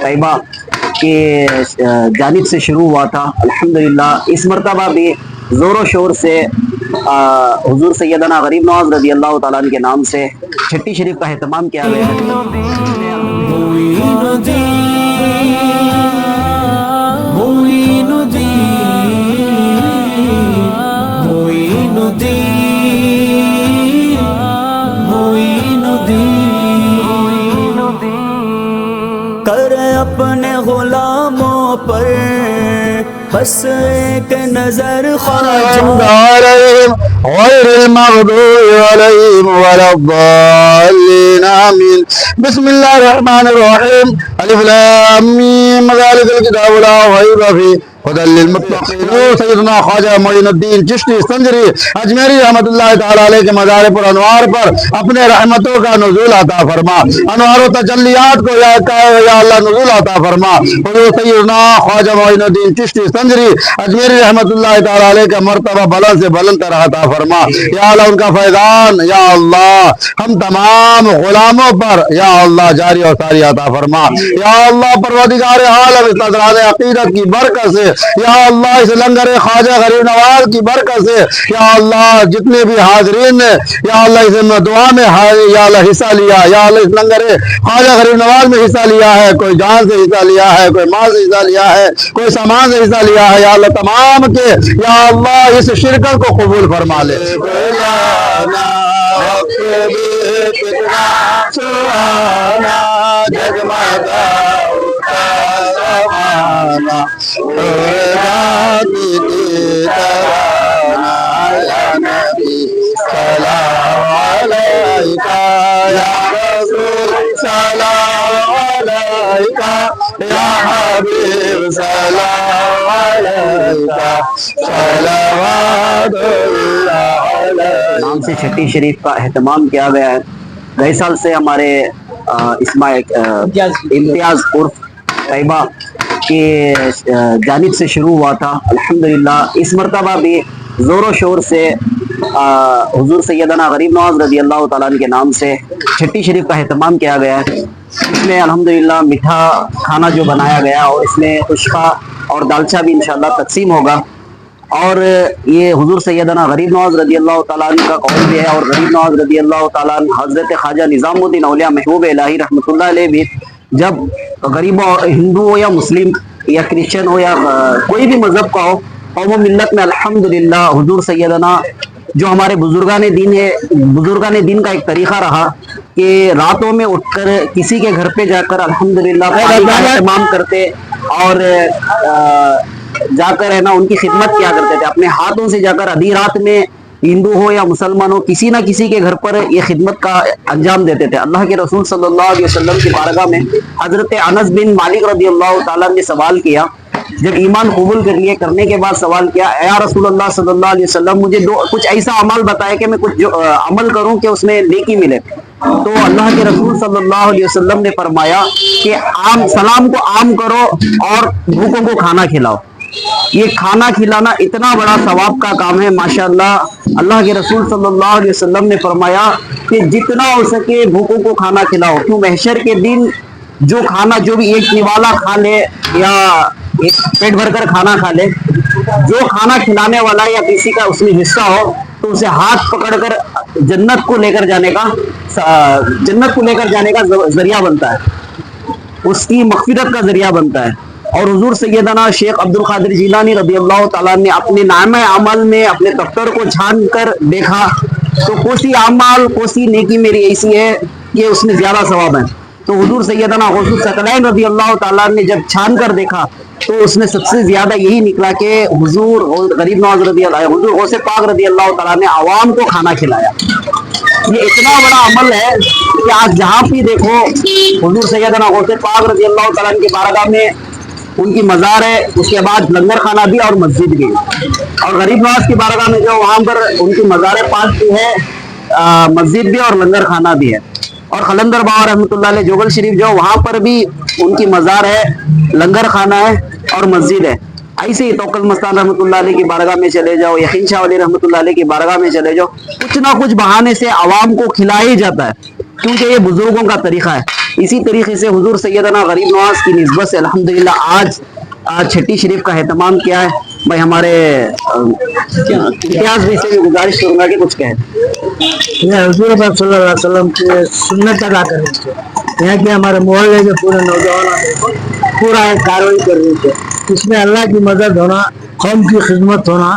तैयबा के जानिब से शुरू हुआ था। अल्हम्दुलिल्लाह इस मरतबा भी ज़ोर शोर से हुजूर सैयदना गरीब नवाज रज़ी अल्लाह तआला अन्हु के नाम से छठी शरीफ का एहतमाम किया गया कर अपने गुलामों पर बस एक नजर ख्वाजा गैरिल मग़दूबि अलैहिम वलद्दाल्लीन आमीन। बिस्मिल्लाहिर रहमानिर रहीम। अलिफ लाम मीम ज़ालिकल किताबु ला रैब फीह हुदल लिल मुत्तक़ीन। सैयदना ख्वाजा मोइनुद्दीन चिश्ती संजरी अजमेरी रहमतुल्लाह तआला अलैह के मज़ार पर अनवार पर अपने रहमतों का नुज़ूल अता फरमा, अनवार तजल्लियात को या अल्लाह नुज़ूल अता फरमा। हुजूर सैयदना ख्वाजा मोइनुद्दीन चिश्ती संजरी अजमेरी रहमतुल्लाह तआला अलैह का मर्तबा बुलंद से बुलंद तरह अता फरमा। या अल्लाह उनका फैज़ान या अल्लाह हम तमाम गुलामों पर या अल्लाह जारी और सारी अता फरमा। या अल्लाह परवरदिगार आलम इस नज़राने अक़ीदत की बरकत से या अल्लाह इस लंगर ख्वाजा गरीब नवाज की बरकत से या अल्लाह जितने भी हाज़रीन ने या अल्लाह इस दुआ में या अल्लाह हिस्सा लिया, या अल्लाह इस लंगर ख्वाजा गरीब नवाज में हिस्सा लिया है, कोई जान से हिस्सा लिया है, कोई माल से हिस्सा लिया है, कोई सामान से हिस्सा लिया है, या अल्लाह तमाम के या अल्लाह इस शिरकत को कबूल फरमा ले। नाम से छठी शरीफ का एहतमाम किया गया है। गए साल से हमारे इम्तियाज उर्फ तैयबा के जानिब से शुरू हुआ था। अल्हम्दुलिल्लाह इस मरतबा भी ज़ोर शोर से हुजूर सैयदना गरीब नवाज रज़ी अल्लाह तआला अन्हु के नाम से छठी शरीफ का एहतमाम किया गया है। इसमें अल्हम्दुलिल्लाह मीठा खाना जो बनाया गया और इसमें खुशका और दालचा भी इंशाअल्लाह तकसीम होगा। और ये हुजूर सैयदना गरीब नवाज रज़ी अल्लाह तआला अन्हु का कौल भी है। और गरीब नवाज रज़ी अल्लाह तआला अन्हु हज़रत ख्वाजा निज़ामुद्दीन औलिया महबूब इलाही रहमतुल्लाह अलैह भी जब गरीब हिंदू हो या मुस्लिम या क्रिश्चियन हो या कोई भी मजहब का हो, कौम मिल्लत में अल्हम्दुलिल्लाह हुजूर सैयदना जो हमारे बुजुर्गान दीन है, बुजुर्गान दीन का एक तरीका रहा कि रातों में उठकर किसी के घर पे जाकर अल्हम्दुलिल्लाह पानी का एहतमाम करते और जाकर है ना उनकी खिदमत किया करते थे। अपने हाथों से जाकर आधी रात में हिंदू हो या मुसलमान हो किसी ना किसी के घर पर ये खिदमत का अंजाम देते थे। अल्लाह के रसूल सल्लल्लाहु अलैहि वसल्लम की बारगाह में हजरत अनस बिन मालिक रज़ी अल्लाह तआला ने सवाल किया, जब ईमान कबूल कर लिए करने के बाद सवाल किया, या रसूलुल्लाह सल्लल्लाहु अलैहि वसल्लम मुझे कुछ ऐसा अमल बताए कि मैं कुछ अमल करूं कि उसमें नेकी मिले। तो अल्लाह के रसूल सल्लल्लाहु अलैहि वसल्लम ने फरमाया कि सलाम को आम करो और भूखों को खाना खिलाओ। ये खाना खिलाना इतना बड़ा सवाब का काम है माशाअल्लाह। अल्लाह के रसूल सल्लल्लाहु अलैहि वसल्लम ने फरमाया कि जितना हो सके भूखों को खाना खिलाओ, क्यों महशर के दिन जो खाना जो भी एक निवाला खा ले या एक पेट भरकर खाना खा ले, जो खाना खिलाने वाला या किसी का उसमें हिस्सा हो तो उसे हाथ पकड़कर जन्नत को लेकर जाने का जरिया बनता है, उसकी मग़फ़िरत का जरिया बनता है। और हुजूर सैयदना शेख अब्दुल कादिर जिलानी रज़ी अल्लाह तआला ने अपने नामे अमल में अपने दफ्तर को छान कर देखा तो कोसी अमाल कोसी नेकी मेरी ऐसी है कि उसमें ज्यादा सवाब है। तो हुजूर सैयदना गौसुल सकलैन रज़ी अल्लाह तआला ने जब छान कर देखा तो उसमें सबसे ज्यादा यही निकला कि हुजूर गरीब नवाज रज़ी अल्लाह हुजूर गौसे पाक रज़ी अल्लाह तआला ने आवाम को खाना खिलाया। ये इतना बड़ा अमल है कि आज जहाँ भी देखो हुजूर सैयदना गौसे पाक रज़ी अल्लाह तआला की बारगाह में उनकी मज़ार है, उसके बाद लंगर खाना भी और मस्जिद भी। और गरीब नवाज की बारगाह में जो वहाँ पर उनकी मज़ार पाक भी है, मस्जिद भी और लंगर खाना भी है। और खलंदर बाबा रहमतुल्लाह अलैह जोगल शरीफ जो वहाँ पर भी उनकी मज़ार है, लंगर खाना है और मस्जिद है। ऐसे ही तौकल मस्तान रहमतुल्लाह अलैह की बारगाह में चले जाओ, यकीन शाह वली रहमतुल्लाह अलैह की बारगाह में चले जाओ, कुछ ना कुछ बहाने से आवाम को खिलाया ही जाता है, क्योंकि ये बुजुर्गों का तरीका है। اسی طریقے سے حضور سیدنا غریب نواز کی نسبت سے الحمدللہ آج چھٹی شریف کا اہتمام کیا ہے. میں ہمارے امتیاز بھی سے بھی گزارش کروں گا کہ کچھ کہیں. یہ حضور پاک صلی اللہ علیہ وسلم کی سنت ادا کرنی تھے. یہاں کے ہمارے محلے کے پورے نوجوانوں پورا ایک کاروائی کر رہی تھے. اس میں اللہ کی مدد ہونا, قوم کی خدمت ہونا,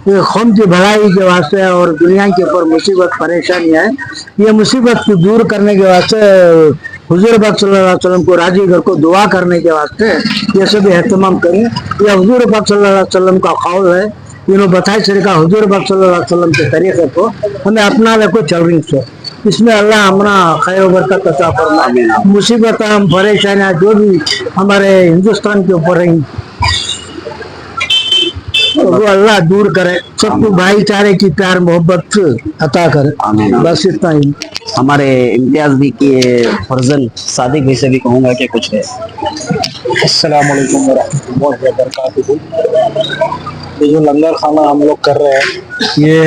یہ قوم کی بھلائی کے واسطے اور دنیا کے اوپر مصیبت پریشانی ہے, یہ مصیبت کو دور کرنے کے واسطے حضور پاک صلی اللہ علیہ وسلم کو راضی کر کو دعا کرنے کے واسطے یہ سب اہتمام کریں. یہ حضور پاک صلی اللہ علیہ وسلم کا قول ہے. انہوں بتائی سرکا حضور پاک صلی اللہ علیہ وسلم کے طریقے کو ہمیں اپنا لے کو چل رہی سے. اس میں اللہ ہمارا خیر و برکت عطا فرمائے. مصیبت پریشانیاں جو بھی ہمارے ہندوستان کے اوپر رہیں وہ اللہ دور کرے, سب کو بھائی چارے کی پیار محبت عطا کرے. بس اتنا ہی. ہمارے امتیاز بھی کی فرزن صادق بھی سے بھی کہوں گا کہ کچھ ہے. السلام علیکم ورحمۃ اللہ وبرکاتہ. یہ جو لنگر خانہ ہم لوگ کر رہے ہیں یہ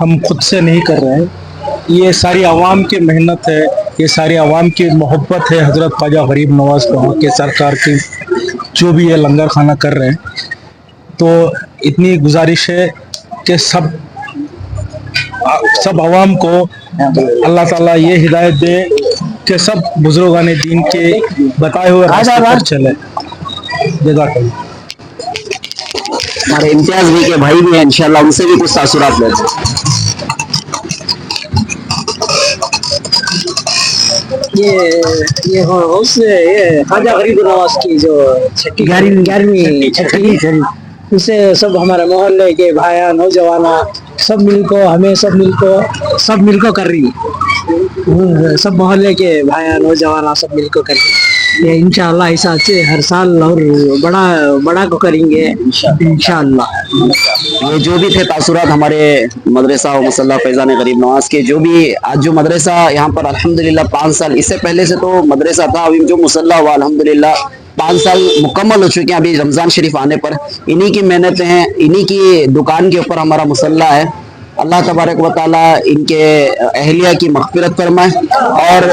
ہم خود سے نہیں کر رہے ہیں, یہ ساری عوام کی محنت ہے, یہ ساری عوام کی محبت ہے. حضرت خواجہ غریب نواز کے سرکار کی جو بھی یہ لنگر خانہ کر رہے ہیں, تو اتنی گزارش ہے کہ سب عوام کو اللہ تعالیٰ یہ ہدایت دے کہ سب بزرگان دین کے بتائے ہوئے راستے پر چلے. جزاک اللہ. ہمارے امتیاز بھی کے بھائی بھی ہیں, انشاءاللہ ان سے بھی کچھ تاثرات لیتے ہیں. یہ خواجہ غریب نواز کی جو 11ویں چھٹی شریف اسے سب ہمارے محلے کے بھائی نوجوان سب مل کو کر رہی ہے. سب محلے کے بھائی نوجوان سب مل کو کر رہی ہے. یہ انشاءاللہ ایسا اچھے ہر سال اور بڑا کو کریں گے انشاءاللہ. یہ جو بھی تھے تاثرات ہمارے مدرسہ و مسلح فیضان غریب نواز کے, جو بھی آج جو مدرسہ یہاں پر الحمدللہ 5 سال, اس سے پہلے سے تو مدرسہ تھا, ابھی جو مسلح ہوا الحمدللہ 5 سال مکمل ہو چکے ہیں. ابھی رمضان شریف آنے پر انہی کی محنتیں ہیں, انہی کی دکان کے اوپر ہمارا مسلح ہے. اللہ تبارک و تعالیٰ ان کے اہلیہ کی مغفرت فرمائے اور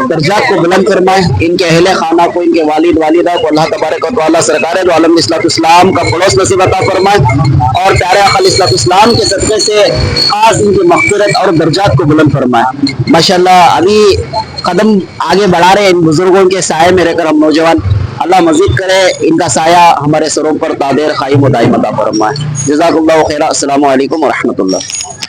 درجات کو بلند فرمائے. ان کے اہل خانہ کو, ان کے والد والدہ کو اللہ تبارک و تعالیٰ سرکار دو عالم اصلاۃ اسلام کا پڑوس نصیب عطا فرمائے اور پیارے آقا اصلاۃ اسلام کے صدقے سے خاص ان کی مغفرت اور درجات کو بلند فرمائے. ماشاءاللہ ابھی قدم آگے بڑھا رہے ان بزرگوں کے سائے میں رہ کر ہم نوجوان. اللہ مزید کرے ان کا سایہ ہمارے سروں پر دائر قائم و دائم عطا فرمائے. جزاک اللہ خیر. السلام علیکم ورحمۃ اللہ.